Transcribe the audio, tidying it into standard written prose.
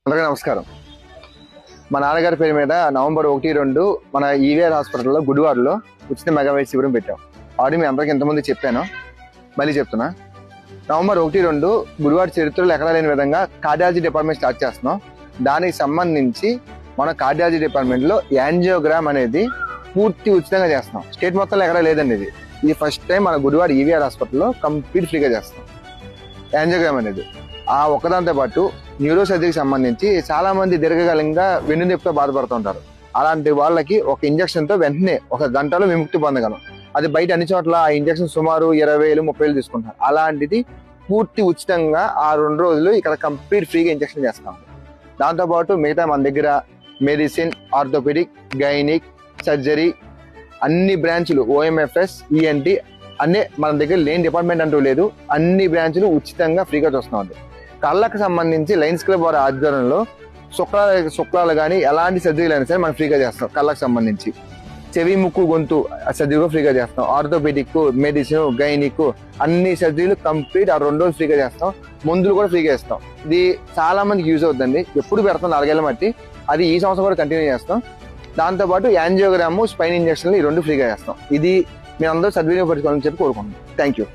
అందరికీ నమస్కారం. మా నాన్నగారి పేరు మీద నవంబర్ 1, 2 మన ఈవీఆర్ హాస్పిటల్లో గుడివాడలో ఉచిత మెగావైట్ శిబిరం పెట్టాం. ఆల్రెడీ మీ అందరికీ ఇంతకుముందు చెప్పాను, మళ్ళీ చెప్తున్నా. నవంబర్ 1, 2 గుడివాడ చరిత్రలో ఎక్కడా లేని విధంగా కార్డియాలజీ డిపార్ట్మెంట్ స్టార్ట్ చేస్తున్నాం. దానికి సంబంధించి మన కార్డియాలజీ డిపార్ట్మెంట్లో యాంజియోగ్రామ్ అనేది పూర్తి ఉచితంగా చేస్తున్నాం. స్టేట్ మొత్తంలో ఎక్కడా లేదండి. ఇది ఫస్ట్ టైం మన గుడివాడ ఈవీఆర్ హాస్పిటల్లో కంప్లీట్ ఫ్రీగా చేస్తాం యాంజియోగ్రామ్ అనేది. ఆ ఒక్కదాంతో పాటు న్యూరో సర్జరీకి సంబంధించి చాలా మంది దీర్ఘకాలికంగా వెన్నునొప్పితో బాధపడుతుంటారు. అలాంటి వాళ్ళకి ఒక ఇంజక్షన్ తో వెంటనే 1 గంటలో విముక్తి పొందగలం. అది బయట అన్ని చోట్ల ఆ ఇంజక్షన్ సుమారు 20,000, 30,000 తీసుకుంటారు. అలాంటిది పూర్తి ఉచితంగా ఆ 2 రోజులు ఇక్కడ కంప్లీట్ ఫ్రీగా ఇంజక్షన్ చేస్తాం. దాంతోపాటు మిగతా మన దగ్గర మెడిసిన్, ఆర్థోపెడిక్, గైనిక్, సర్జరీ అన్ని బ్రాంచులు, ఓఎంఎఫ్ఎస్, ఈఎన్టీ అన్నీ మన దగ్గర లేని డిపార్ట్మెంట్ అంటూ లేదు. అన్ని బ్రాంచులు ఉచితంగా ఫ్రీగా చూస్తున్నాం. కళ్ళకు సంబంధించి లయన్స్ క్లబ్ వారి ఆధ్వర్యంలో శుక్లాలు కానీ ఎలాంటి సర్జరీలు అయినా సరే మనం ఫ్రీగా చేస్తాం. కళ్ళకు సంబంధించి చెవి, ముక్కు, గొంతు సర్జరీ ఫ్రీగా చేస్తాం. ఆర్థోపెడిక్, మెడిసిన్, గైనిక్ అన్ని సర్జరీలు కంప్లీట్ ఆ 2 రోజులు ఫ్రీగా చేస్తాం. మందులు కూడా ఫ్రీగా ఇస్తాం. ఇది చాలా మందికి యూజ్ అవుతుంది. ఎప్పుడు పెడతాం 4 ఏళ్ల మట్టి. అది ఈ సంవత్సరం కూడా కంటిన్యూ చేస్తాం. దాంతోపాటు యాంజియోగ్రాము, స్పైన్ ఇంజక్షన్లు ఈ 2 ఫ్రీగా చేస్తాం. ఇది మీ అందరూ సద్వినియోగపరచుకోవాలని చెప్పి కోరుకుంటున్నాం. Thank you.